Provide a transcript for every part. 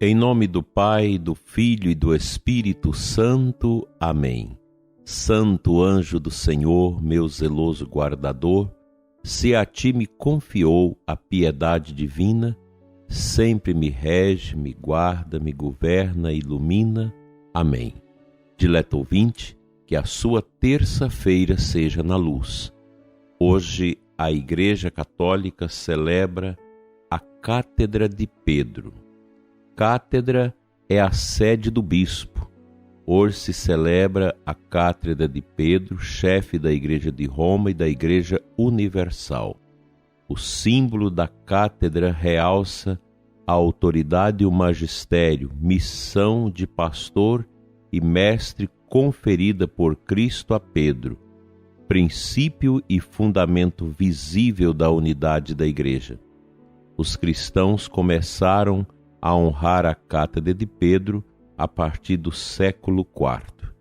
Em nome do Pai, do Filho e do Espírito Santo. Amém. Santo anjo do Senhor, meu zeloso guardador, se a ti me confiou a piedade divina, sempre me rege, me guarda, me governa, ilumina. Amém. Dileto ouvinte, que a sua terça-feira seja na luz. Hoje a Igreja Católica celebra a Cátedra de Pedro. Cátedra é a sede do bispo. Hoje se celebra a Cátedra de Pedro, chefe da Igreja de Roma e da Igreja Universal. O símbolo da cátedra realça a autoridade e o magistério, missão de pastor e mestre conferida por Cristo a Pedro, princípio e fundamento visível da unidade da Igreja. Os cristãos começaram a honrar a Cátedra de Pedro a partir do século IV.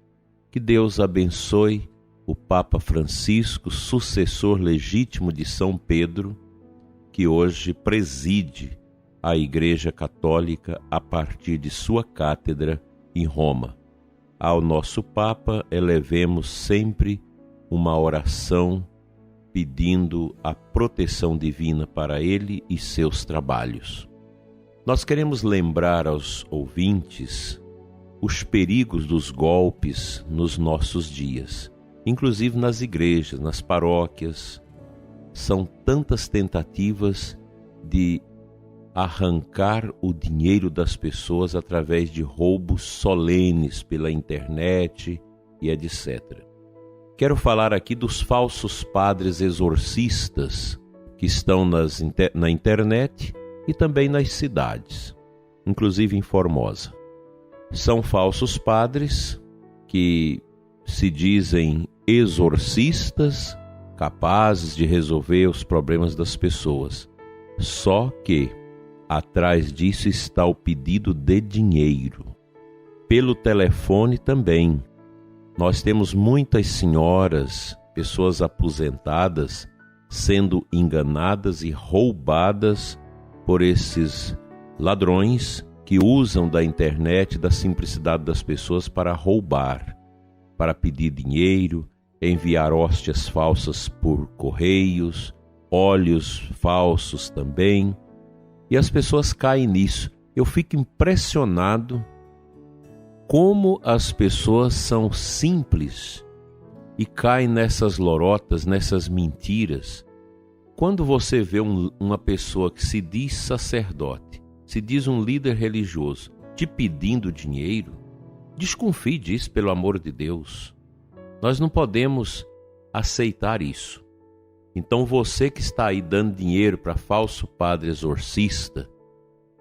Que Deus abençoe o Papa Francisco, sucessor legítimo de São Pedro, que hoje preside a Igreja Católica a partir de sua cátedra em Roma. Ao nosso Papa elevemos sempre uma oração pedindo a proteção divina para ele e seus trabalhos. Nós queremos lembrar aos ouvintes os perigos dos golpes nos nossos dias, inclusive nas igrejas, nas paróquias. São tantas tentativas de arrancar o dinheiro das pessoas através de roubos solenes pela internet e etc. Quero falar aqui dos falsos padres exorcistas que estão na internet e também nas cidades, inclusive em Formosa. São falsos padres que se dizem exorcistas, capazes de resolver os problemas das pessoas. Só que atrás disso está o pedido de dinheiro. Pelo telefone também. Nós temos muitas senhoras, pessoas aposentadas, sendo enganadas e roubadas por esses ladrões que usam da internet, da simplicidade das pessoas para roubar, para pedir dinheiro, enviar hóstias falsas por correios, óleos falsos também, e as pessoas caem nisso. Eu fico impressionado como as pessoas são simples e caem nessas lorotas, nessas mentiras. Quando você vê uma pessoa que se diz sacerdote, se diz um líder religioso, te pedindo dinheiro, desconfie disso, pelo amor de Deus. Nós não podemos aceitar isso. Então você que está aí dando dinheiro para falso padre exorcista,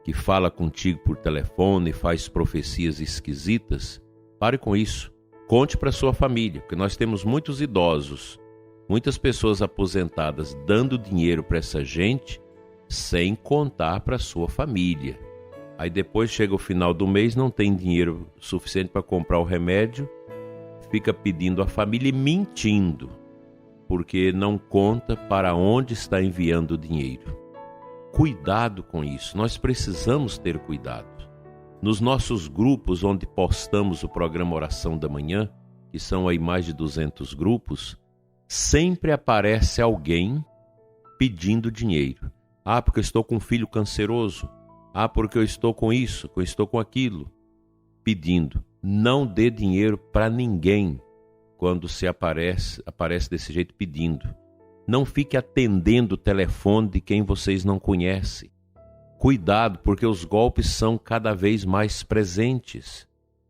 que fala contigo por telefone, faz profecias esquisitas, pare com isso. Conte para sua família, porque nós temos muitos idosos, muitas pessoas aposentadas dando dinheiro para essa gente sem contar para sua família. Aí depois chega o final do mês, não tem dinheiro suficiente para comprar o remédio, fica pedindo à família e mentindo, porque não conta para onde está enviando o dinheiro. Cuidado com isso, nós precisamos ter cuidado. Nos nossos grupos onde postamos o programa Oração da Manhã, que são aí mais de 200 grupos, sempre aparece alguém pedindo dinheiro. Ah, porque eu estou com um filho canceroso. Ah, porque eu estou com isso, eu estou com aquilo. Pedindo. Não dê dinheiro para ninguém quando se aparece desse jeito pedindo. Não fique atendendo o telefone de quem vocês não conhecem. Cuidado, porque os golpes são cada vez mais presentes.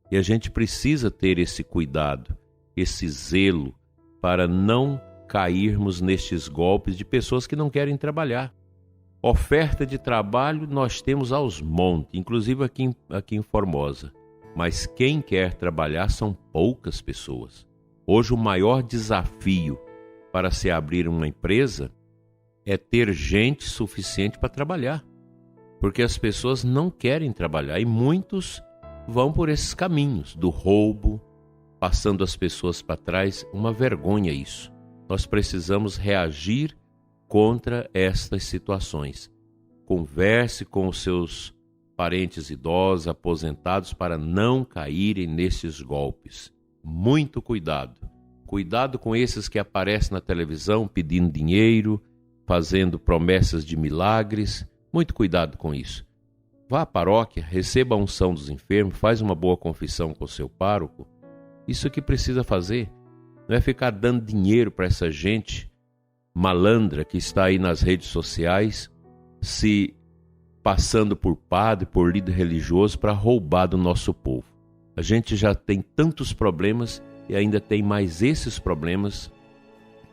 E a gente precisa ter esse cuidado, esse zelo, para não cairmos nestes golpes de pessoas que não querem trabalhar. Oferta de trabalho nós temos aos montes, inclusive aqui em Formosa. Mas quem quer trabalhar são poucas pessoas. Hoje o maior desafio para se abrir uma empresa é ter gente suficiente para trabalhar. Porque as pessoas não querem trabalhar e muitos vão por esses caminhos do roubo, passando as pessoas para trás. Uma vergonha isso. Nós precisamos reagir contra estas situações. Converse com os seus parentes idosos, aposentados, para não caírem nesses golpes. Muito cuidado. Cuidado com esses que aparecem na televisão pedindo dinheiro, fazendo promessas de milagres. Muito cuidado com isso. Vá à paróquia, receba a unção dos enfermos, faz uma boa confissão com o seu pároco. Isso que precisa fazer. Não é ficar dando dinheiro para essa gente malandra que está aí nas redes sociais, se passando por padre, por líder religioso, para roubar do nosso povo. A gente já tem tantos problemas e ainda tem mais esses problemas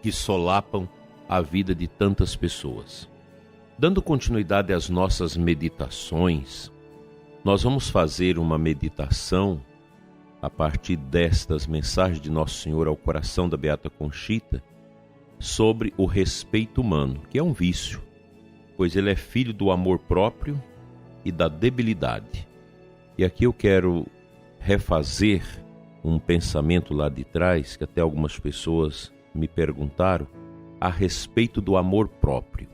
que solapam a vida de tantas pessoas. Dando continuidade às nossas meditações, nós vamos fazer uma meditação a partir destas mensagens de Nosso Senhor ao coração da Beata Conchita sobre o respeito humano, que é um vício, pois ele é filho do amor próprio e da debilidade. E aqui eu quero refazer um pensamento lá de trás, que até algumas pessoas me perguntaram, a respeito do amor próprio.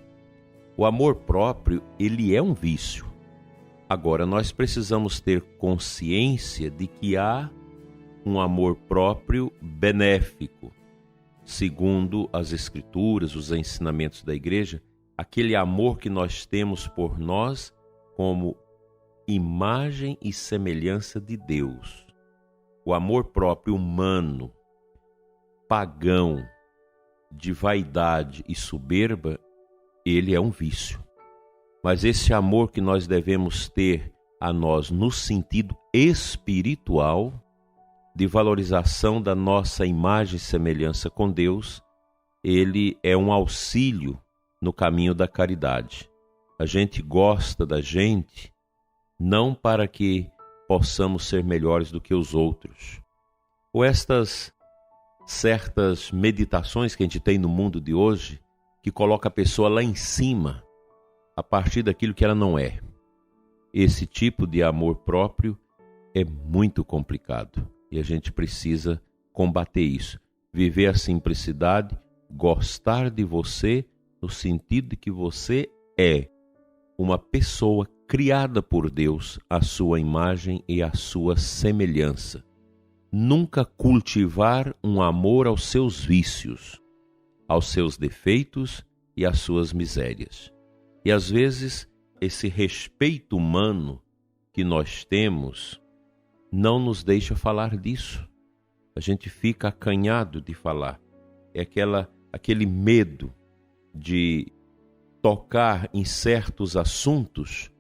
O amor próprio, ele é um vício. Agora, nós precisamos ter consciência de que há um amor próprio benéfico. Segundo as Escrituras, os ensinamentos da Igreja, aquele amor que nós temos por nós como imagem e semelhança de Deus. O amor próprio humano, pagão, de vaidade e soberba, ele é um vício. Mas esse amor que nós devemos ter a nós no sentido espiritual, de valorização da nossa imagem e semelhança com Deus, ele é um auxílio no caminho da caridade. A gente gosta da gente não para que possamos ser melhores do que os outros. Ou estas certas meditações que a gente tem no mundo de hoje, que coloca a pessoa lá em cima, a partir daquilo que ela não é. Esse tipo de amor próprio é muito complicado e a gente precisa combater isso. Viver a simplicidade, gostar de você no sentido de que você é uma pessoa criada por Deus, à sua imagem e à sua semelhança. Nunca cultivar um amor aos seus vícios, aos seus defeitos e às suas misérias. E às vezes esse respeito humano que nós temos não nos deixa falar disso. A gente fica acanhado de falar. É aquele medo de tocar em certos assuntos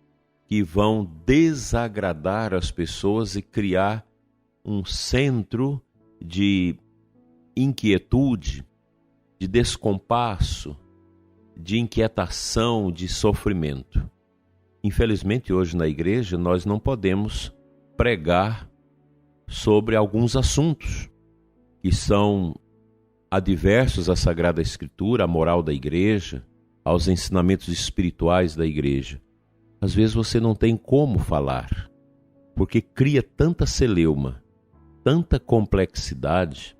que vão desagradar as pessoas e criar um centro de inquietude, de descompasso, de inquietação, de sofrimento. Infelizmente, hoje na igreja, nós não podemos pregar sobre alguns assuntos que são adversos à Sagrada Escritura, à moral da igreja, aos ensinamentos espirituais da igreja. Às vezes você não tem como falar, porque cria tanta celeuma, tanta complexidade,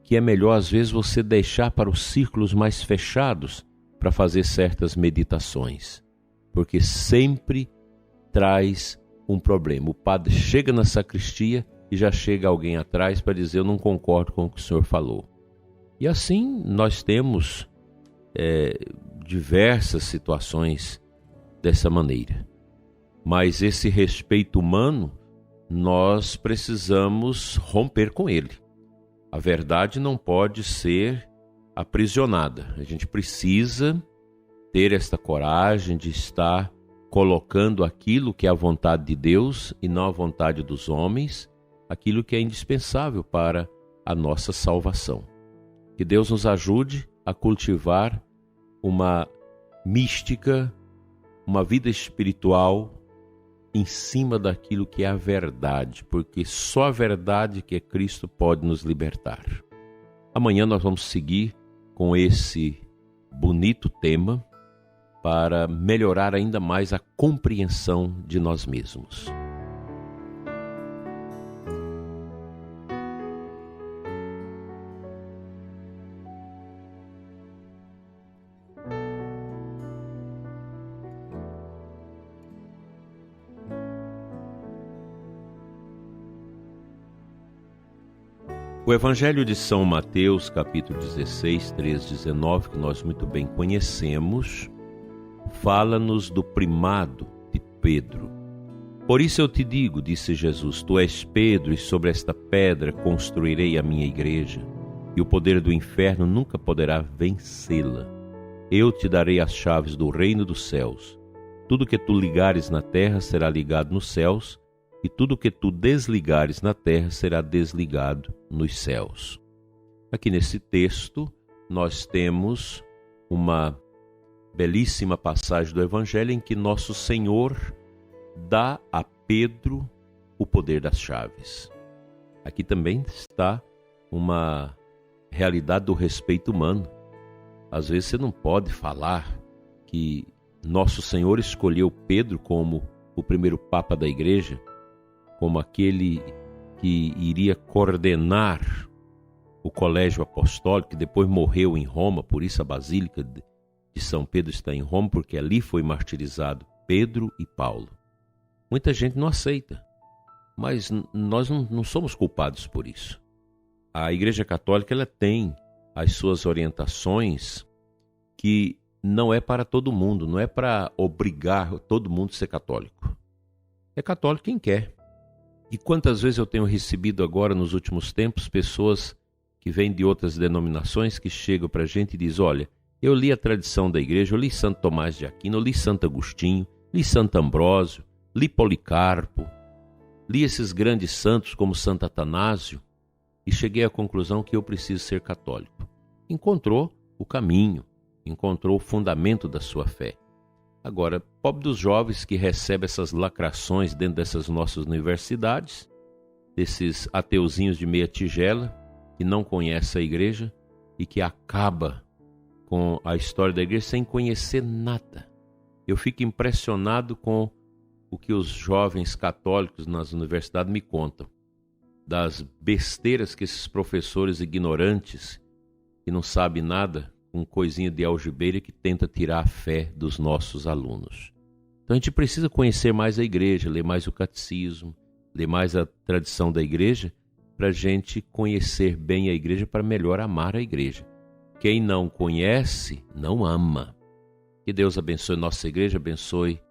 que é melhor às vezes você deixar para os círculos mais fechados para fazer certas meditações, porque sempre traz um problema. O padre chega na sacristia e já chega alguém atrás para dizer: eu não concordo com o que o senhor falou. E assim nós temos diversas situações dessa maneira. Mas esse respeito humano, nós precisamos romper com ele. A verdade não pode ser aprisionada. A gente precisa ter esta coragem de estar colocando aquilo que é a vontade de Deus e não a vontade dos homens, aquilo que é indispensável para a nossa salvação. Que Deus nos ajude a cultivar uma mística, uma vida espiritual em cima daquilo que é a verdade, porque só a verdade que é Cristo pode nos libertar. Amanhã nós vamos seguir com esse bonito tema para melhorar ainda mais a compreensão de nós mesmos. O Evangelho de São Mateus, capítulo 16, 13, 19, que nós muito bem conhecemos, fala-nos do primado de Pedro. Por isso eu te digo, disse Jesus, tu és Pedro, e sobre esta pedra construirei a minha igreja, e o poder do inferno nunca poderá vencê-la. Eu te darei as chaves do reino dos céus. Tudo que tu ligares na terra será ligado nos céus, e tudo que tu desligares na terra será desligado nos céus. Aqui nesse texto, nós temos uma belíssima passagem do Evangelho em que nosso Senhor dá a Pedro o poder das chaves. Aqui também está uma realidade do respeito humano. Às vezes você não pode falar que nosso Senhor escolheu Pedro como o primeiro Papa da Igreja, como aquele que iria coordenar o colégio apostólico, que depois morreu em Roma, por isso a Basílica de São Pedro está em Roma, porque ali foi martirizado Pedro e Paulo. Muita gente não aceita, mas nós não somos culpados por isso. A Igreja Católica ela tem as suas orientações que não é para todo mundo, não é para obrigar todo mundo a ser católico. É católico quem quer. E quantas vezes eu tenho recebido agora, nos últimos tempos, pessoas que vêm de outras denominações que chegam para a gente e dizem, olha, eu li a tradição da igreja, eu li Santo Tomás de Aquino, eu li Santo Agostinho, li Santo Ambrósio, li Policarpo, li esses grandes santos como Santo Atanásio e cheguei à conclusão que eu preciso ser católico. Encontrou o caminho, encontrou o fundamento da sua fé. Agora, pobre dos jovens que recebem essas lacrações dentro dessas nossas universidades, desses ateuzinhos de meia tigela, que não conhecem a igreja e que acaba com a história da igreja sem conhecer nada. Eu fico impressionado com o que os jovens católicos nas universidades me contam, das besteiras que esses professores ignorantes, que não sabem nada, com coisinha de algibeira que tenta tirar a fé dos nossos alunos. Então a gente precisa conhecer mais a igreja, ler mais o catecismo, ler mais a tradição da igreja, para a gente conhecer bem a igreja, para melhor amar a igreja. Quem não conhece, não ama. Que Deus abençoe nossa igreja, abençoe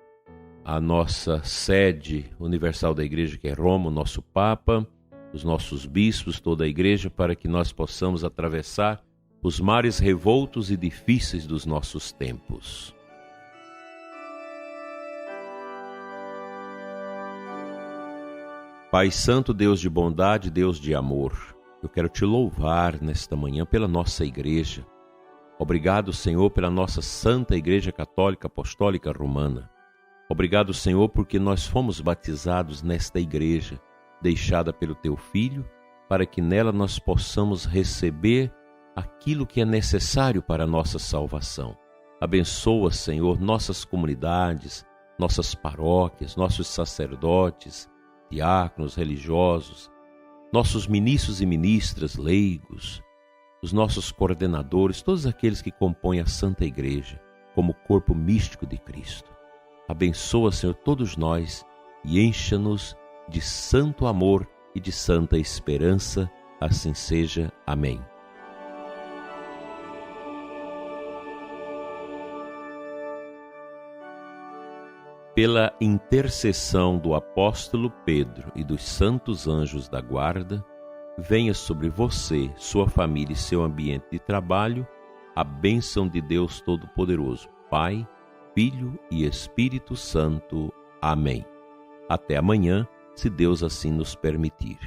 a nossa sede universal da igreja, que é Roma, o nosso Papa, os nossos bispos, toda a igreja, para que nós possamos atravessar os mares revoltos e difíceis dos nossos tempos. Pai Santo, Deus de bondade, Deus de amor, eu quero te louvar nesta manhã pela nossa igreja. Obrigado, Senhor, pela nossa Santa Igreja Católica Apostólica Romana. Obrigado, Senhor, porque nós fomos batizados nesta igreja, deixada pelo Teu Filho, para que nela nós possamos receber aquilo que é necessário para a nossa salvação. Abençoa, Senhor, nossas comunidades, nossas paróquias, nossos sacerdotes, diáconos, religiosos, nossos ministros e ministras, leigos, os nossos coordenadores, todos aqueles que compõem a Santa Igreja como corpo místico de Cristo. Abençoa, Senhor, todos nós e encha-nos de santo amor e de santa esperança. Assim seja. Amém. Pela intercessão do apóstolo Pedro e dos santos anjos da guarda, venha sobre você, sua família e seu ambiente de trabalho a bênção de Deus Todo-Poderoso, Pai, Filho e Espírito Santo. Amém. Até amanhã, se Deus assim nos permitir.